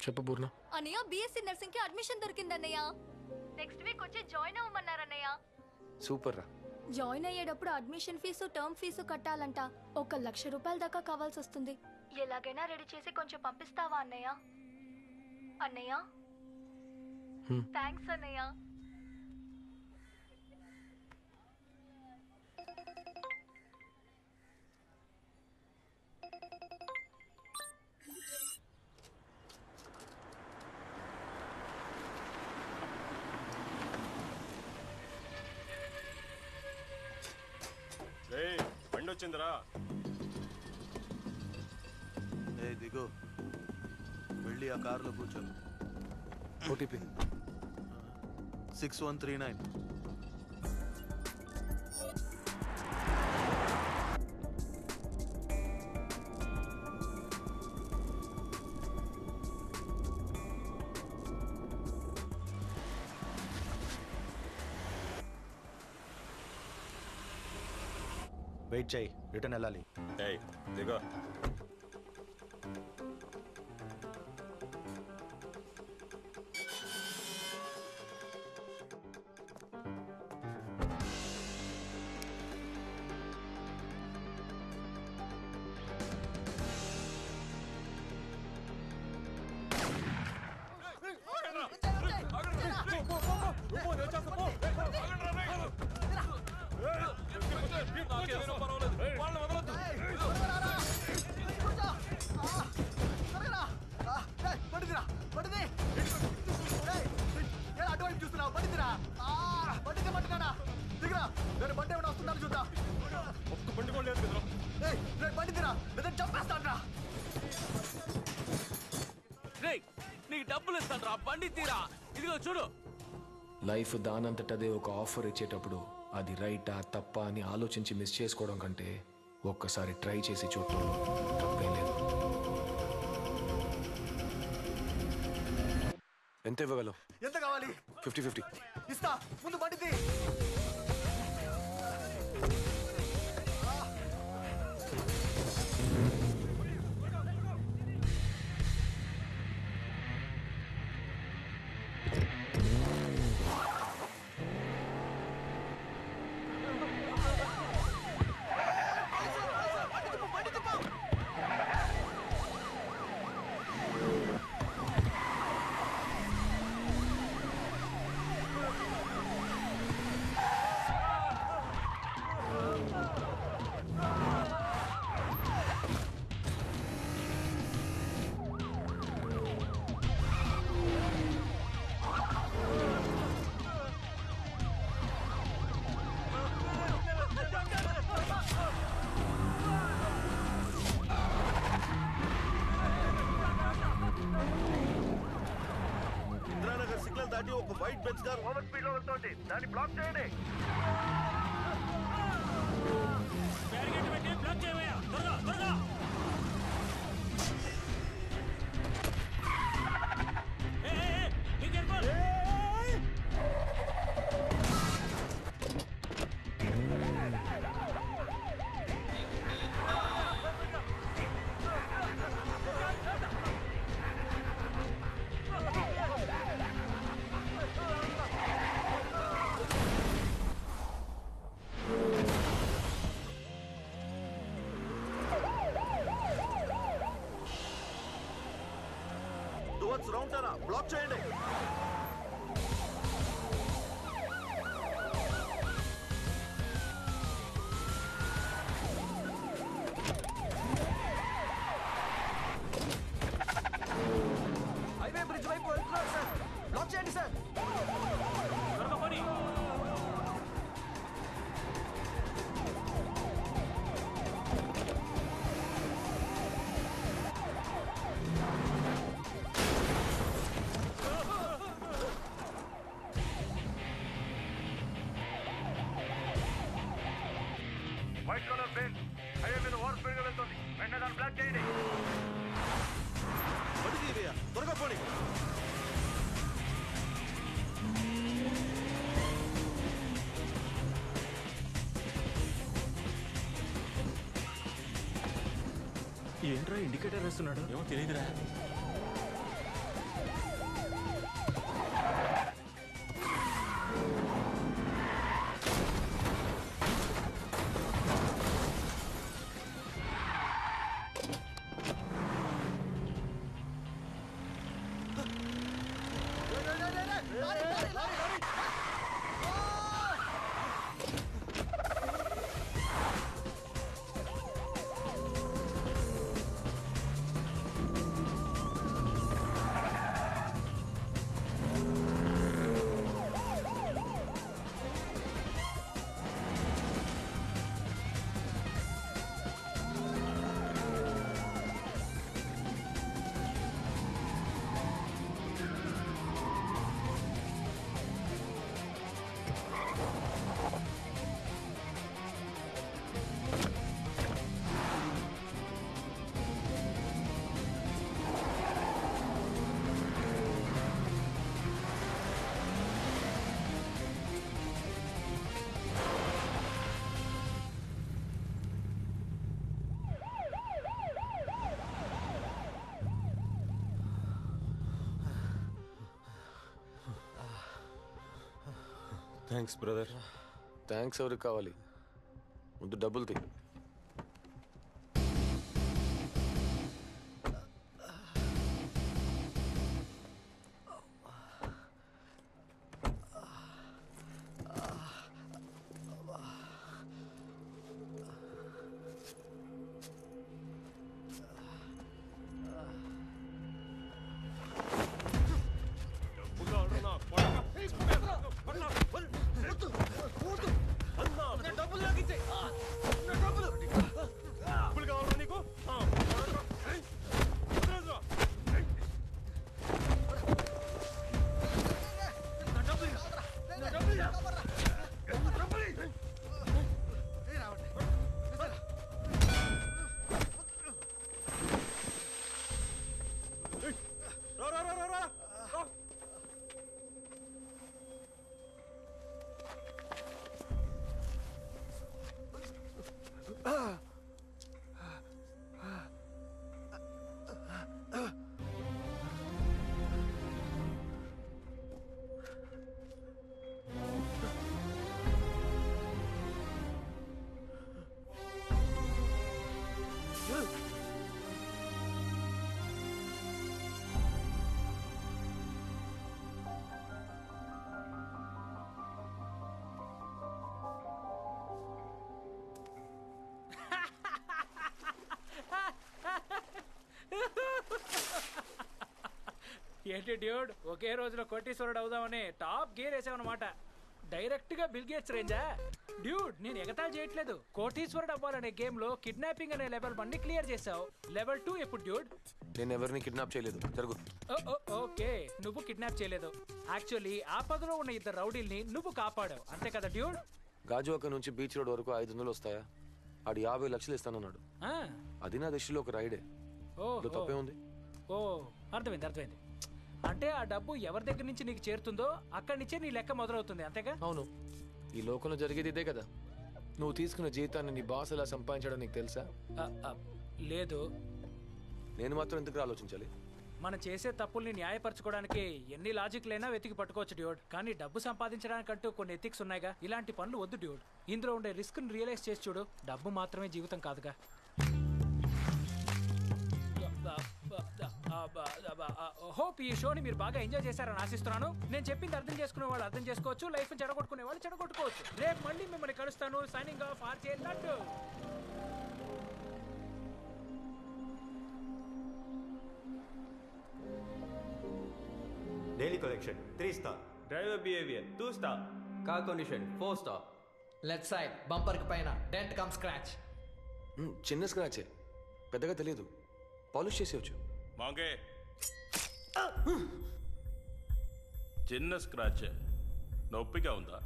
చెప్పు పూర్ణ. అన్నయ్య BSc nursing కి అడ్మిషన్ దొరికిందన్నయ్య. నెక్స్ట్ వీక్ వచ్చి జాయిన్ అవ్వమన్నారన్నయ్య. సూపర్ రా. జాయిన్ అయ్యేటప్పుడు అడ్మిషన్ ఫీజు టర్మ్ ఫీజు కట్టాలంట. 1,00,000 రూపాయల దాకా కావాల్సి వస్తుంది. ఎలాగైనా రెడీ చేసి కొంచెం పంపిస్తావా అన్నయ్య? అన్నయ్య థ్యాంక్స్ అన్నయ్య. బండి వచ్చిందిరా. ఏ దిగు, వెళ్ళి ఆ కారులో కూర్చో. ఓటీపీ 6139. వెయిట్ చేయి, రిటర్న్ వెళ్ళాలి. దిగో. నీకు డబ్బులు ఇస్తాను రా, బండి తీరా. ఇదిగో చూడు. లైఫ్ దానంతటదే ఒక ఆఫర్ ఇచ్చేటప్పుడు అది రైటా తప్పా అని ఆలోచించి మిస్ చేసుకోవడం కంటే ఒక్కసారి ట్రై చేసి చూడటం తప్పేం లేదు. ఎంత ఇవ్వగలవు? ఎంత కావాలి? 50-50 ఇస్తా. ముందు బండిది. సిగ్నల్ దాటి ఒక white bench car over speed లో వెళ్తోంది. దాన్ని బ్లాక్ చేయండి. బ్లాక్ చేయవయ్యా, త్వరగా త్వరగా. టువర్డ్స్ రౌండ్ టర్న్ బ్లాక్ చేయండి. హైవే బ్రిడ్జ్ వైపు వెళ్తున్నారు సార్. బ్లాక్ చేయండి సార్. త్వరగా పని. వైట్ కలర్ బెంజ్ హైవే మీద ఓవర్ స్పీడ్ గా వెళ్తుంది. వెంటనే దాన్ని బ్లాక్ చేయండి. బండి తీయవయ్యా, త్వరగా పోనీ. ఏంట్రా ఇండికేటర్ వేస్తున్నాడు? ఏమో తెలియదురా. Thanks brother. థ్యాంక్స్ ఎవరికి కావాలి? ముందు డబ్బులు తీ. ఏంటి డ్యూడ్, ఒకే రోజులో కోటీశ్వరుడు అవుదామని టాప్ గేర్ వేసావన్నమాట. డైరెక్ట్ గా బిల్ గేట్స్ రేంజా? డ్యూడ్, నేను ఎగతాళి చేయట్లేదు. కోటీశ్వరుడు అవ్వాలనే గేమ్ లో కిడ్నాపింగ్ అనే లెవెల్ 1 క్లియర్ చేసావు. లెవెల్ 2 ఎప్పుడు డ్యూడ్? నేను ఎవరిని కిడ్నాప్ చేయలేదు. జరుగు. ఓకే, నువ్వు కిడ్నాప్ చేయలేదు. యాక్చువల్లీ ఆపదలో ఉన్న 2 రౌడీల్ని నువ్వు కాపాడావు, అంతే కదా డ్యూడ్? గాజువాక నుంచి బీచ్ రోడ్ వరకు 500 వస్తాయా? ఆడు 50 లక్షలు ఇస్తానన్నాడు. అది నా దృష్టిలో ఒక రైడే. తప్పే ఉంది. ఓ, అర్థమైంది. అంటే ఆ డబ్బు ఎవరి దగ్గర నుంచి నీకు చేరుతుందో అక్కడి నుంచే నీ లెక్క మొదలవుతుంది, అంతేగా? అవును. ఈ లోకంలో జరిగేది ఇదే కదా. నువ్వు తీసుకున్న జీతాన్ని నీ బాస్ ఎలా సంపాదించడం నీకు తెలుసా? లేదు. నేను మాత్రం ఎందుకు ఆలోచించాలి? మనం చేసే తప్పుల్ని న్యాయపరచుకోవడానికి ఎన్ని లాజిక్లైనా వెతికి పట్టుకోవచ్చు డ్యూడ్. కానీ డబ్బు సంపాదించడానికంటూ కొన్ని ఎథిక్స్ ఉన్నాయిగా. ఇలాంటి పనులు వద్దు డ్యూడ్. ఇందులో ఉండే రిస్క్ ని రియలైజ్ చేసి చూడు. డబ్బు మాత్రమే జీవితం కాదుగా. హోప్ ఈ షోని మీరు బాగా ఎంజాయ్ చేశారని ఆశిస్తున్నాను. నేను చెప్పింది అర్థం చేసుకునే వాళ్ళు అర్థం చేసుకోవచ్చు, లైఫ్ చెడగొట్టుకునే వాళ్ళు చెడగొట్టుకోవచ్చు. రేపు మళ్ళీ మిమ్మల్ని కలుస్తాను. Signing off, RJ laddu. Daily collection 3 star. Driver behavior 2 star. Car condition 4 star. Left side bumper కి పైన డెంట్ కమ్ స్క్రాచ్. చిన్న స్క్రాచే, పెద్దగా తెలియదు. పాలిష్ చేసేవచ్చు. మాంగే చిన్న స్క్రాచ్, నొప్పిగా ఉందా?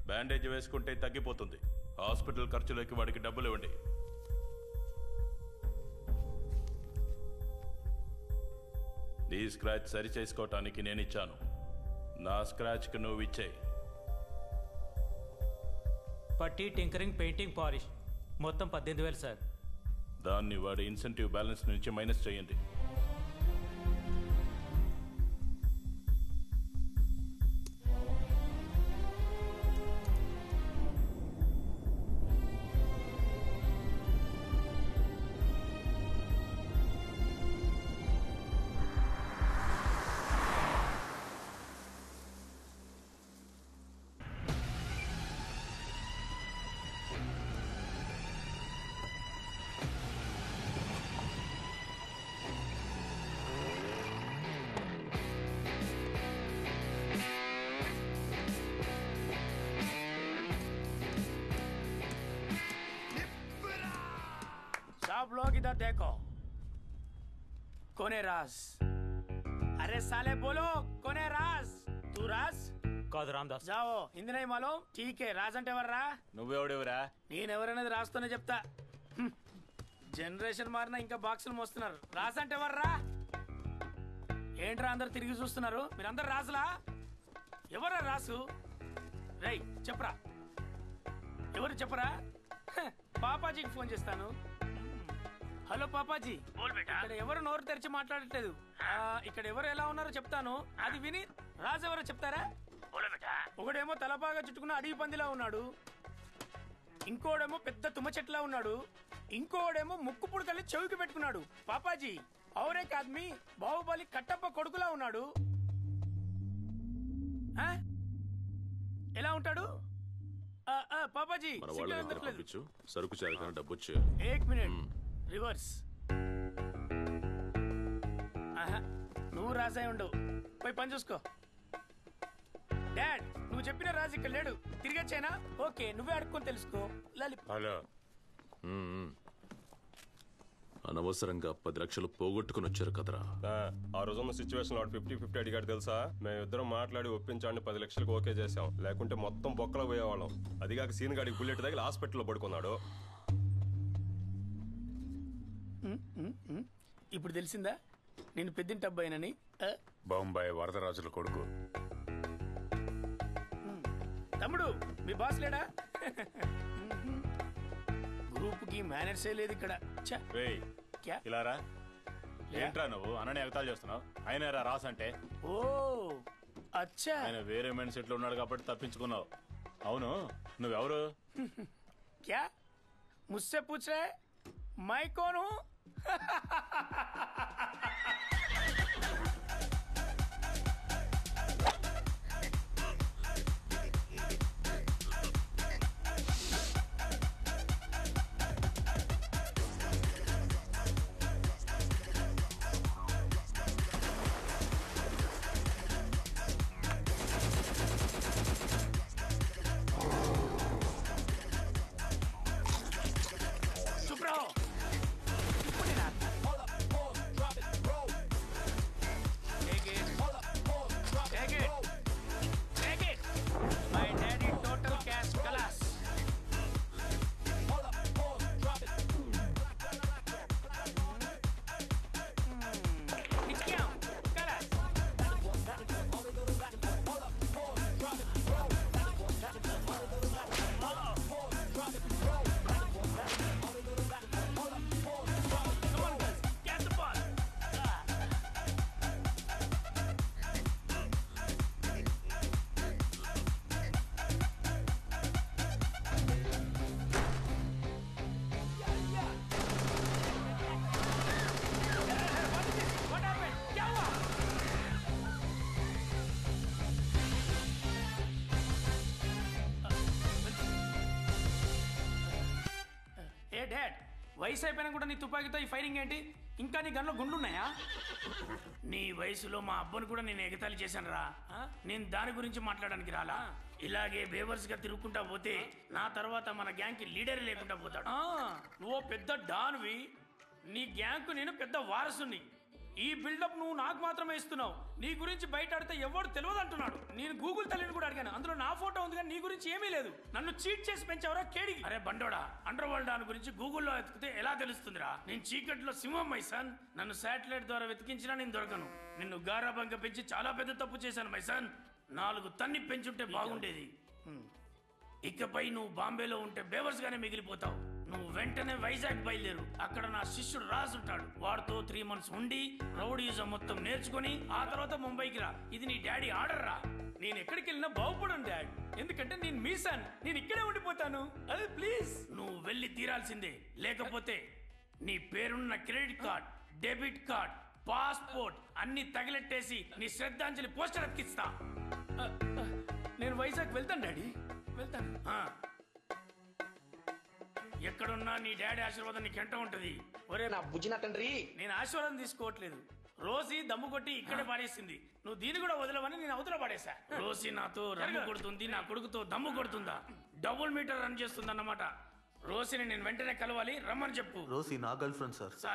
బ్యాండేజ్ వేసుకుంటే తగ్గిపోతుంది. హాస్పిటల్ ఖర్చులకి వాడికి డబ్బులు ఇవ్వండి. నీ స్క్రాచ్ సరి చేసుకోవటానికి నేను ఇచ్చాను. నా స్క్రాచ్కి నువ్వు ఇచ్చేయి. పట్టి, టింకరింగ్, పెయింటింగ్, పాలిష్ మొత్తం 18,000 సార్. దాన్ని వాడి ఇన్సెంటివ్ బ్యాలెన్స్ నుంచి మైనస్ చేయండి. इधर देखो कौन है राज अरे साले बोलो कौन है राज तू राज కాదు రామదాస్. जाओ हिंदी नहीं मालूम ठीक है राज అంటే ఎవర్రా నువ్వెవడెవరా? నేనెవరనేది రాస్తూనే చెప్తా జనరేషన్ మారినా ఇంకా బాక్సులు మోస్తున్నారు రాజ్ అంటే ఎవర్రా ఏంట్రా అందరు తిరిగి చూస్తున్నారు మీరందరు రాజులా ఎవరా రాసు రేయ్ చెప్పరా ఎవరు చెప్పరా పాపాజీకి ఫోన్ చేస్తాను హలో పాపాజీ ఇక్కడ ఎవరు నోరు తెరిచి మాట్లాడట్లేదు ఇక్కడ ఎవరు ఎలా ఉన్నారో చెప్తాను అది విని రాజు ఎవరో చెప్తారా ఒకడేమో తలపాగా చుట్టుకున్న అడవి పందిలా ఉన్నాడు ఇంకోడేమో పెద్ద తుమ్మ చెట్లా ఉన్నాడు ఇంకోడేమో ముక్కు పుడకల్ని చెవికి పెట్టుకున్నాడు పాపాజీ ఔరే ఆద్మీ బాహుబలి కట్టప్ప కొడుకులా ఉన్నాడు ఎలా ఉంటాడు పాపాజీ సరుకు చేరగానే డబ్బు వచ్చే ఏక్ మినిట్ రివర్స్ నువ్వు రాసాయి ఉండవు పోయి పని చూసుకో డాడ్ నువ్వు చెప్పిన రాజు ఇక్కడ లేడు తిరిగి వచ్చానా ఓకే నువ్వే అడుక్కొని తెలుసుకో హలో అనవసరంగా 10 లక్షలు పోగొట్టుకుని వచ్చారు కదరా. ఆ రోజున్న సిచ్యువేషన్ 50-50 అడిగాడు తెలుసా. మేమిద్దరం మాట్లాడి ఒప్పించాలని 10 లక్షలకు ఓకే చేసాం. లేకుంటే మొత్తం బొక్కలో పోయేవాళ్ళం. అదిగాక సీన్ గాడికి బుల్లెట్ తగిలి హాస్పిటల్లో పడుకున్నాడు. ఇప్పుడు తెలిసిందా నేను పెద్దింటి అబ్బాయినని. బొంబాయి వరదరాజుల కొడుకు. తమ్ముడు మీ బాస్ లేడా? గ్రూప్ కి మేనేజర్సే లేదు ఇక్కడ. ఇలారా ఏంట్రా నువ్వు అన్నని ఎగతాలు చేస్తున్నావు? ఆయన రాస్ అంటే ఓ అచ్చా ఆయన వేరే మైండ్ సెట్ లో ఉన్నాడు కాబట్టి తప్పించుకున్నావు. అవును నువ్వెవరు? క్యా ముస్సే పూచ్ రే మై కోన్ హూ? వయసు అయిపోయినా కూడా నీ తుపాకీతో ఈ ఫైరింగ్ ఏంటి? ఇంకా నీ గన్లో గుండ్లున్నాయా? నీ వయసులో మా అబ్బను కూడా నేను ఎగతాళి చేశాను రా. నేను దాని గురించి మాట్లాడడానికి రాలా. ఇలాగే బేవర్స్ గా తిరుగుకుంటా పోతే నా తర్వాత మన గ్యాంగ్ కి లీడర్ లేకుండా పోతాడు. నువ్వు పెద్ద డాన్వి, నీ గ్యాంగ్ కు నేను పెద్ద వారసుని. ఈ బిల్డప్ నువ్వు నాకు మాత్రమే ఇస్తున్నావు. నీ గురించి బయట ఆడితే ఎవరు తెలియదు అంటున్నాడు. నేను గూగుల్ తల్లిని కూడా అడిగాను, అందులో నా ఫోటో ఉంది కానీ నీ గురించి ఏమీ లేదు. నన్ను చీట్ చేసి పెంచావరా కేడికి. అరే బండోడా, అండర్ వరల్డ్ డాన్ గురించి గూగుల్లో వెతికితే ఎలా తెలుస్తుందిరా? నేను చీకట్లో సింహం మైసన్. నన్ను శాటిలైట్ ద్వారా వెతికించినా నేను దొరకను. నిన్ను గారాబంగా పెంచి చాలా పెద్ద తప్పు చేశాను మైసన్. 4 తన్ని పెంచుంటే బాగుండేది. ఇకపై నువ్వు బాంబేలో ఉంటే బేవర్స్ గానే మిగిలిపోతావు. నువ్వు వెంటనే వైజాగ్ బయలుదేరు. అక్కడ నా శిష్యుడు రాజు ఉంటాడు. వాడితో 3 months ఉండి రౌడీజం మొత్తం నేర్చుకుని ఆ తర్వాత ముంబైకి రా. ఇది నీ డాడీ ఆర్డర్ రా. నేను ఎక్కడికి వెళ్ళినా బాగుపడను డాడ్, ఎందుకంటే నేను మీసాన్. నేను ఇక్కడే ఉండిపోతాను. అదే ప్లీజ్ నువ్వు వెళ్ళి తీరాల్సిందే. లేకపోతే నీ పేరున్న credit card, debit card, passport అన్ని తగిలెట్టేసి నీ శ్రద్ధాంజలి పోస్టర్ అతికిస్తా. నేను వైజాగ్ వెళ్తాను డాడీ, వెళ్తాను. ఎక్కడున్నా నీ డాడీ ఆశీర్వాదం నీకు ఎంట ఉంటది. ఒరే నా బుజ్జిన తండ్రి, నేను ఆశీర్వాదం తీసుకోవట్లేదు. రోసి దమ్ము కొట్టి ఇక్కడే పాడేసింది. నువ్వు దీన్ని కూడా వదలవని నేను అవతల పాడేశా. రోసి నాతో రమ్ము కొడుతుంది, నా కొడుకుతో దమ్ము కొడుతుందా? డబుల్ మీటర్ రన్ చేస్తుంది అన్నమాట. రోసిని నేను వెంటనే కలవాలి, రమ్మని చెప్పు. రోసి నా గర్ల్ ఫ్రెండ్ సార్.